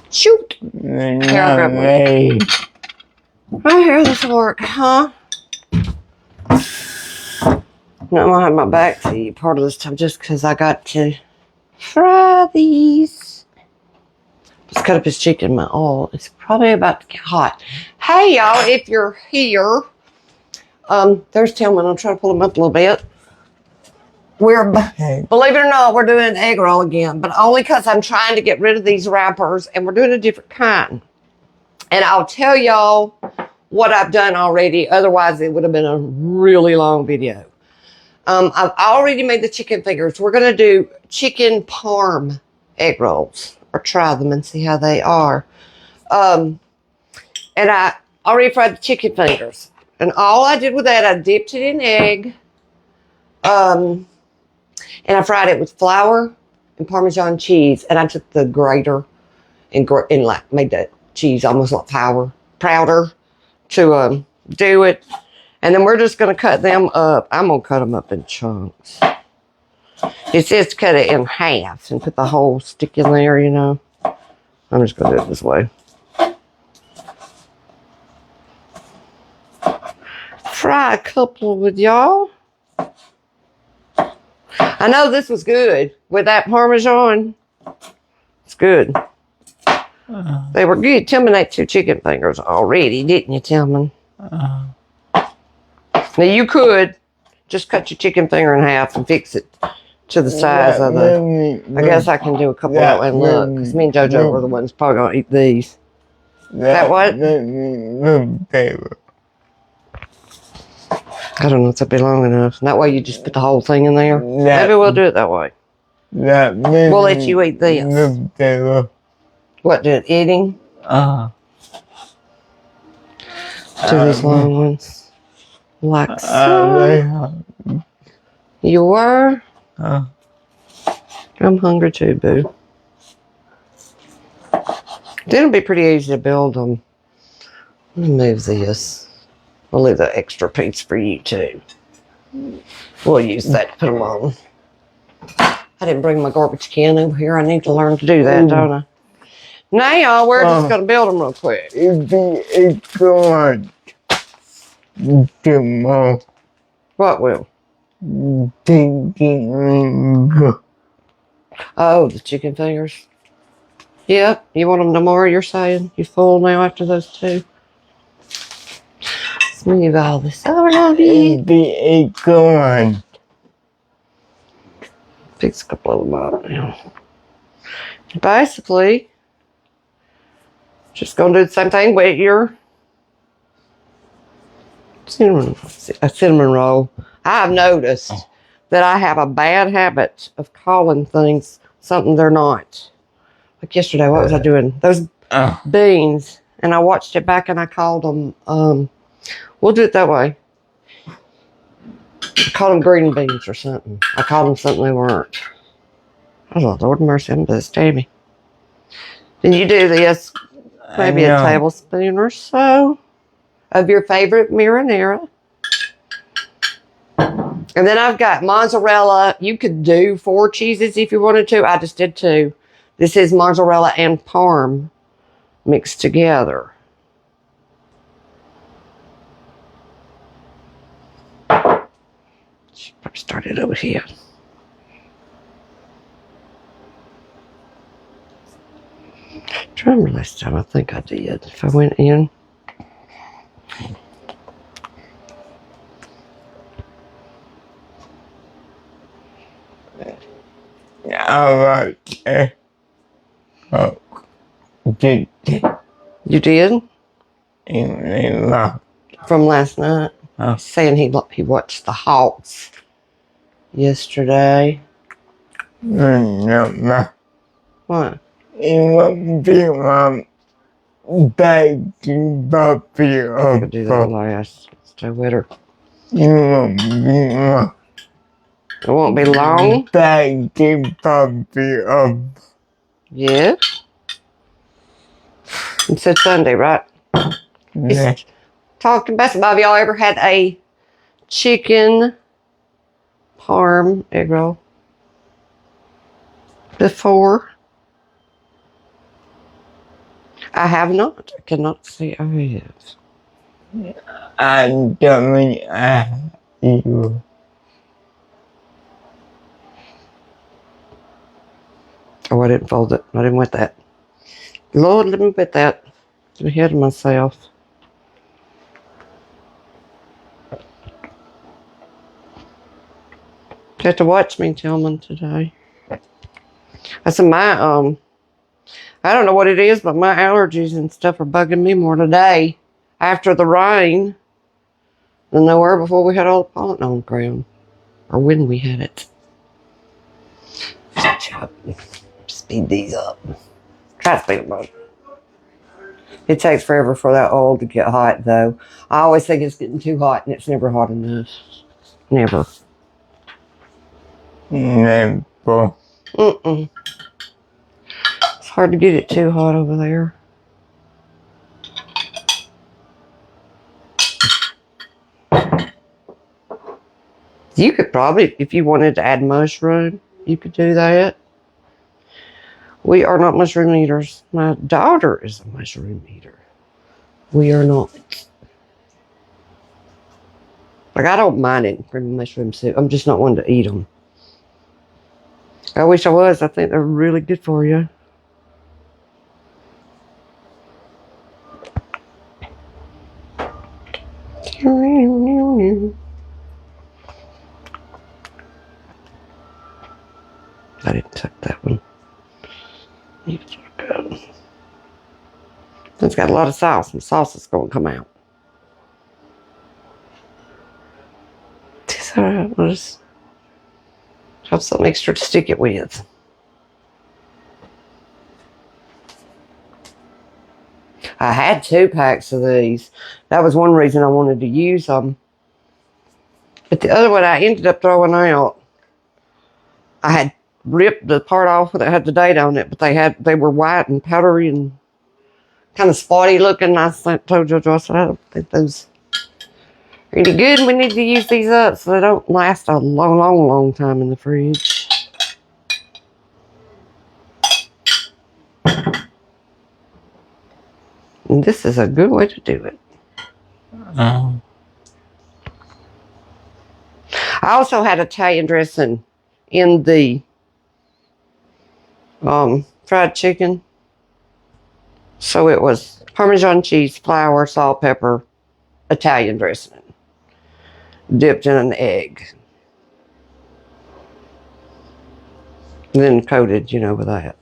Shoot. I hear this work, huh? Now I'm gonna have my back to you part of this time just because I got to fry these. Just cut up his chicken in my oil. It's probably about to get hot. Hey y'all, if you're here, there's Tillman. I'll try to pull him up a little bit. Believe it or not, we're doing an egg roll again, but only because I'm trying to get rid of these wrappers, and we're doing a different kind. And I'll tell y'all what I've done already. Otherwise, it would have been a really long video. I've already made the chicken fingers. We're going to do chicken parm egg rolls, or try them and see how they are. And I already fried the chicken fingers. And all I did with that, I dipped it in egg. And I fried it with flour and Parmesan cheese. And I took the grater and like made the cheese almost like powder to do it. And then we're just going to cut them up. I'm going to cut them up in chunks. It says to cut it in half and put the whole stick in there, you know. I'm just going to do it this way. Fry a couple with y'all. I know this was good with that Parmesan. It's good. They were good. Tillman ate 2 chicken fingers already, didn't you, Tillman? Now you could just cut your chicken finger in half and fix it to the size of the... I guess I can do a couple that way and look, because me and JoJo were the ones probably going to eat these. That what? I don't know if that'd be long enough. That way you just put the whole thing in there. Maybe we'll do it that way. We'll let you eat this. What, do it eating? Do these long ones. Like so. You were? I'm hungry too, boo. Then it'll be pretty easy to build them. Let me move this. We'll leave the extra piece for you too. We'll use that to put them on. I didn't bring my garbage can over here. I need to learn to do that, don't I? Now, y'all, we're just going to build them real quick. What will? Oh, the chicken fingers. Yeah, you want them tomorrow, you're saying? You full now after those 2? Let's move all this over on you. Fix a couple of them up now. Basically, just going to do the same thing with your cinnamon roll. I've noticed that I have a bad habit of calling things something they're not. Like yesterday, what was I doing? Those beans. And I watched it back and I called them, we'll do it that way. I called them green beans or something. I called them something they weren't. Oh, Lord mercy, I'm just Tammy. Then you do this, maybe a tablespoon or so of your favorite marinara. And then I've got mozzarella. You could do 4 cheeses if you wanted to. I just did 2. This is mozzarella and parm mixed together. Should probably start it over here. I remember last time, I think I did. If I went in. You did? From last night? Saying he watched the Hawks yesterday. What? It won't be back to puppy I could do that last. Stay with her. It won't be long. Back to puppy up. Yeah. It said Sunday, right? Yeah. Talking basketball. Have y'all ever had a chicken parm egg roll before? I have not. I cannot say I have. I don't mean you. Oh, I didn't fold it. I didn't want that. Lord, let me put that. I'm ahead of myself. You have to watch me, Tillman, today. I said I don't know what it is, but my allergies and stuff are bugging me more today after the rain than they were before we had all the pollen on the ground. Or when we had it. Speed these up. Try to speed them up. It takes forever for that oil to get hot, though. I always think it's getting too hot, and it's never hot enough. Never. Never. Mm-mm. It's hard to get it too hot over there. You could probably, if you wanted to add mushroom, you could do that. We are not mushroom eaters. My daughter is a mushroom eater. We are not. Like, I don't mind it for mushroom soup. I'm just not one to eat them. I wish I was. I think they're really good for you. I didn't tuck that one. It's got a lot of sauce. The sauce is going to come out. It's all right. I'll just have something extra to stick it with. I had 2 packs of these. That was one reason I wanted to use them. But the other one I ended up throwing out. I had ripped the part off that had the date on it, but they were white and powdery and kind of spotty looking. I told JoJo, I said, I don't think those are any good. We need to use these up so they don't last a long, long, long time in the fridge. And this is a good way to do it. I also had Italian dressing in the fried chicken. So it was Parmesan cheese, flour, salt, pepper, Italian dressing, dipped in an egg. And then coated, with that.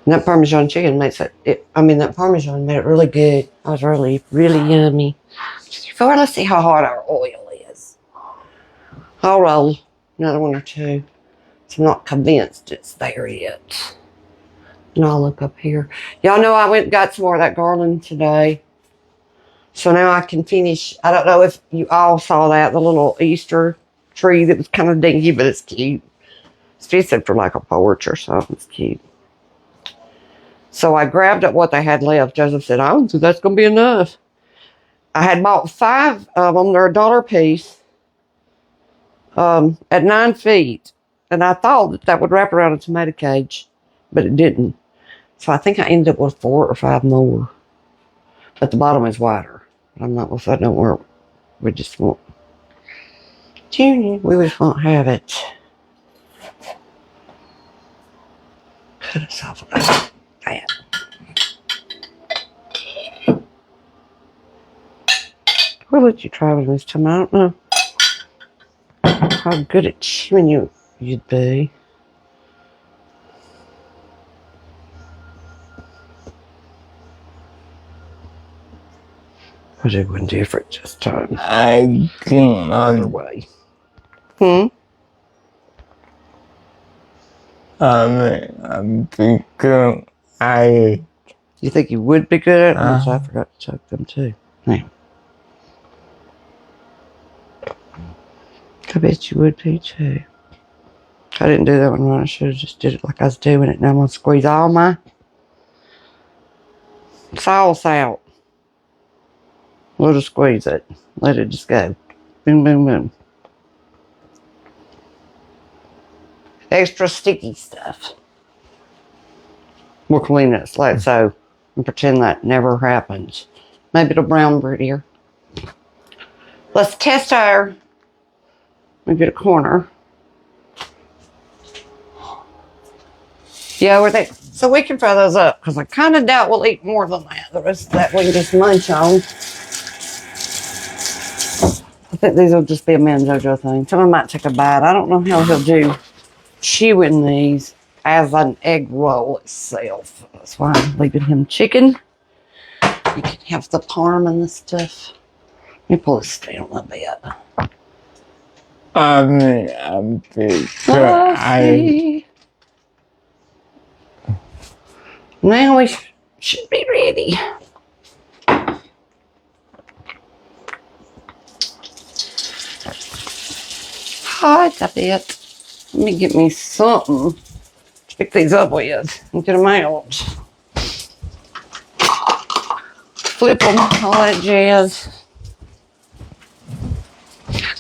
And that Parmesan chicken makes that Parmesan made it really good. It was really, really yummy. Let's see how hot our oil is. I'll roll another one or two. So I'm not convinced it's there yet. And I'll look up here. Y'all know I went and got some more of that garland today. So now I can finish. I don't know if you all saw that, the little Easter tree that was kind of dingy, but it's cute. It's just for like a porch or something. It's cute. So I grabbed up what they had left. Joseph said, I don't think that's going to be enough. I had bought 5 of them. They're $1 a piece at 9 feet. And I thought that would wrap around a tomato cage, but it didn't. So I think I ended up with 4 or 5 more. But the bottom is wider. I'm not, if I don't work, we just won't. Junior, we just won't have it. Put us off of that. We'll let you try with this time. I don't know how good at chewing you'd be. I'll do one different this time. I can't. Other way. I'm thinking You think you would be good at it? I forgot to chuck them too. Yeah. I bet you would be too. I didn't do that one right. I should have just did it like I was doing it. Now I'm going to squeeze all my sauce out. We'll just squeeze it. Let it just go. Boom, boom, boom. Extra sticky stuff. We'll clean it slow so and pretend that never happens. Maybe it'll brown prettier. Let's test our, let me get a corner. Yeah, we're there. So we can fry those up because I kind of doubt we'll eat more than that. The rest of that we can just munch on. I think these will just be a Man Jojo thing. Someone might take a bite. I don't know how he'll do chewing these as an egg roll itself. That's why I'm leaving him chicken. You can have the parm and the stuff. Let me pull this down a little bit. Now we should be ready. Hot a bit. Let me get me something to pick these up with and get them out. Flip them, all that jazz.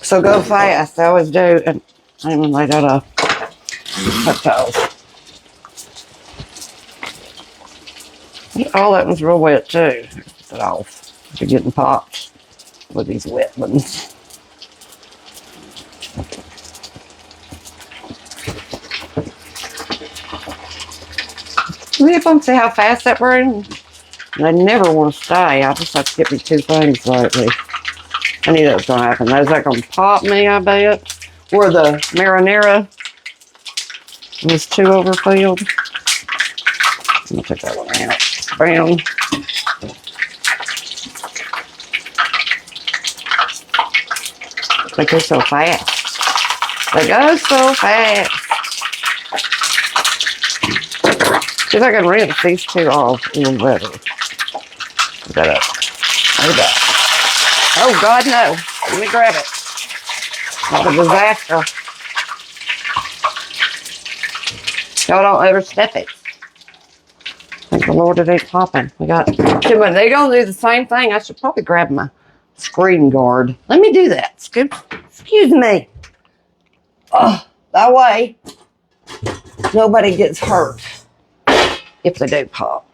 So go fast, I always do. And I even lay that up. Cut those. Oh, that one's real wet too. Get it off. You're getting popped with these wet ones. Flip them, see how fast that burns? They never want to stay. I just have to get me 2 things lately. I knew that was going to happen. Those are going to pop me, I bet. Or the marinara was too overfilled. I'm going to take that one out. Brown. They go so fast. They go so fast. See if I can rinse these 2 off a little better. Put that up. Hold that. Oh, God, no. Let me grab it. Not a disaster. Y'all don't overstep it. Thank the Lord it ain't popping. We got 2 minutes. They're going to do the same thing. I should probably grab my screen guard. Let me do that. Excuse me. Oh, that way nobody gets hurt if they do pop.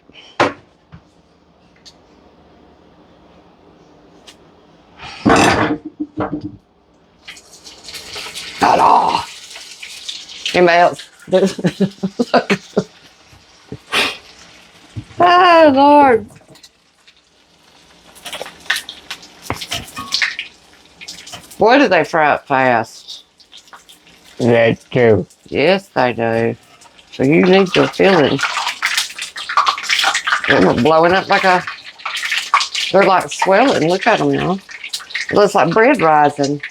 Not all. Anybody else? Oh, Lord. Boy, do they fry up fast. They do. Yes, they do. So you need your filling. They're blowing up like they're like swelling. Look at them now. It looks like bread rising.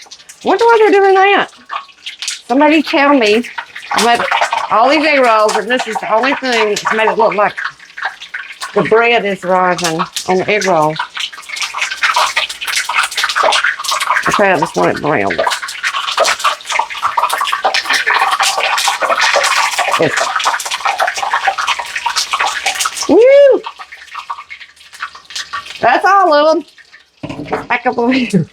Wonder why they're doing that. Somebody tell me. I made all these egg rolls, and this is the only thing that's made it look like the bread is rising on the egg roll. Okay, I just want it brown. Yes. Woo! That's all of them. Back up over here.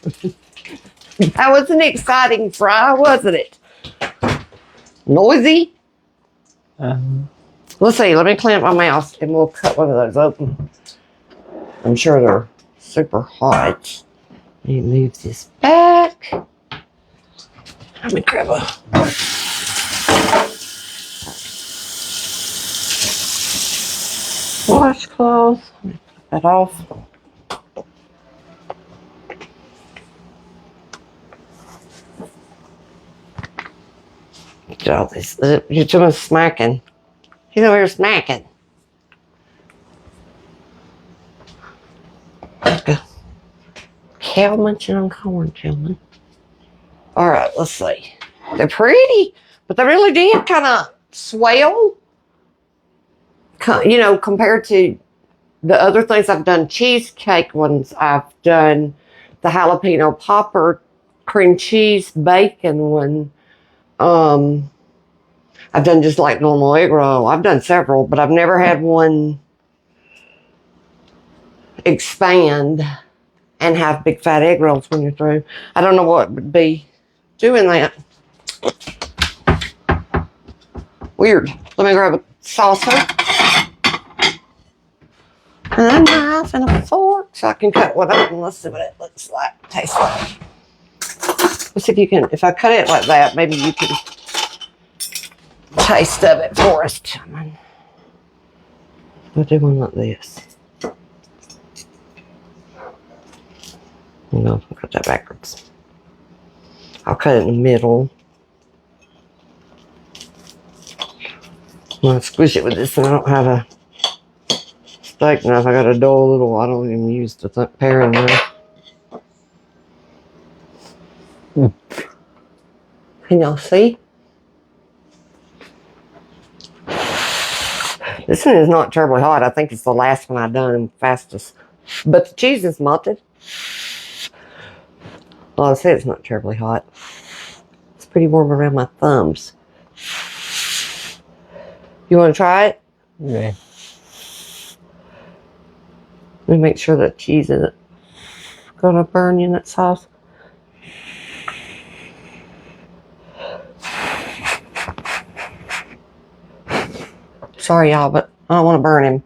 That was an exciting fry, wasn't it? Noisy? Let's see. Let me clean up my mouth and we'll cut one of those open. I'm sure they're super hot. Let me move this back. Let me grab a washcloth. Let me put that off. Get all this. You're doing smacking. He's over here smacking. Like a cow munching on corn, gentlemen. All right, let's see. They're pretty, but they really did kind of swell. You know, compared to the other things I've done, cheesecake ones, I've done the jalapeno popper cream cheese bacon one. I've done just like normal egg roll. I've done several, but I've never had one expand and have big fat egg rolls when you're through. I don't know what would be doing that. Weird. Let me grab a saucer. And a knife and a fork so I can cut one open. Let's see what it looks like, tastes like. Let's see if you can, if I cut it like that, maybe you can taste of it for us. We'll do one like this. No, I'll cut that backwards. I'll cut it in the middle. I'm going to squish it with this, and I don't have a steak knife. I got a dull little, I don't even use the paring knife. Can y'all see? This one is not terribly hot. I think it's the last one I've done fastest. But the cheese is melted. Well, I say it's not terribly hot. It's pretty warm around my thumbs. You want to try it? Yeah. Let me make sure that cheese isn't going to burn you in that sauce. Sorry, y'all, but I don't want to burn him.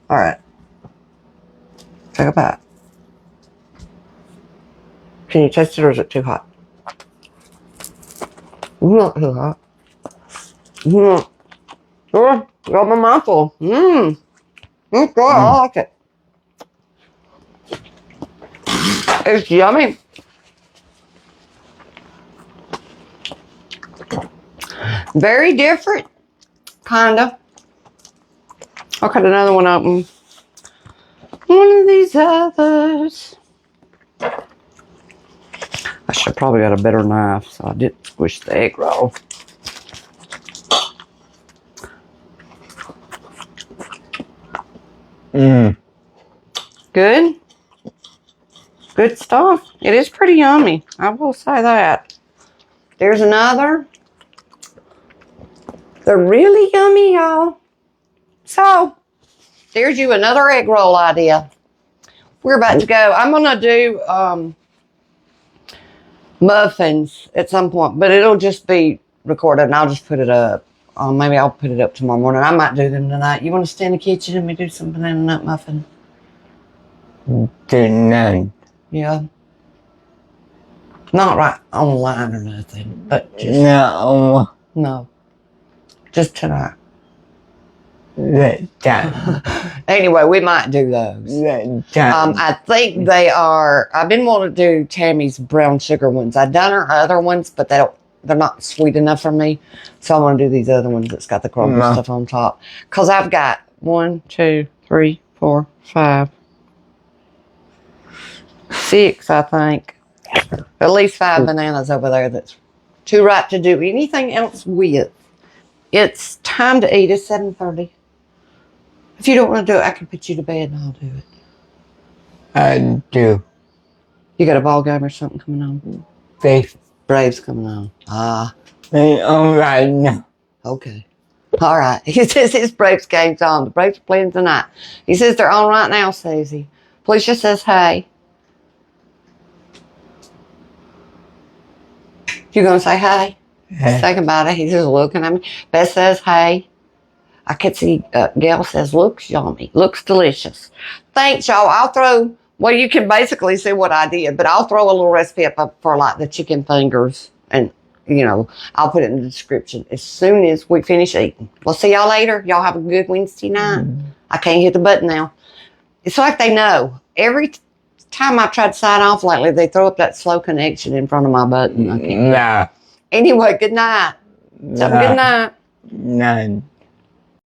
All right. Take a bite. Can you taste it, or is it too hot? Not too hot. Oh, got my mouth full. It's good. I like it. It's yummy. Very different, kind of. I'll cut another one open. One of these others. I should have probably got a better knife, so I didn't squish the egg roll. Good? Good stuff. It is pretty yummy. I will say that. There's another. They're really yummy, y'all. So, there's you another egg roll idea. We're about to go. I'm going to do muffins at some point, but it'll just be recorded and I'll just put it up. Maybe I'll put it up tomorrow morning. I might do them tonight. You want to stay in the kitchen and we do some banana nut muffin? Tonight. Yeah. Not right online or nothing, but just... No. No. Just tonight. That time. Anyway, we might do those. That time. I think they are... I've been wanting to do Tammy's brown sugar ones. I've done her other ones, but they're not sweet enough for me. So I want to do these other ones that's got the crumble stuff on top. Because I've got 1, 2, 3, 4, 5, 6, I think. At least 5 bananas over there that's too ripe to do anything else with. It's time to eat. It's 7:30. If you don't want to do it, I can put you to bed and I'll do it. I do. You got a ball game or something coming on? Braves coming on. They on right now. Okay. All right. He says his Braves game's on. The Braves are playing tonight. He says they're on right now, says he. Felicia says, hey. You gonna say hey? Hey. Say goodbye to. He's just looking at me. Beth says hey. I can see Gail says looks yummy. Looks delicious. Thanks, y'all. I'll throw, well, you can basically see what I did, but I'll throw a little recipe up for like the chicken fingers, and you know, I'll put it in the description as soon as we finish eating. We'll see y'all later. Y'all have a good Wednesday night. I can't hit the button now. It's like they know. Every time I've tried to sign off lately, they throw up that slow connection in front of my button. I can't. Nah. Anyway, good night. Have a good night. None.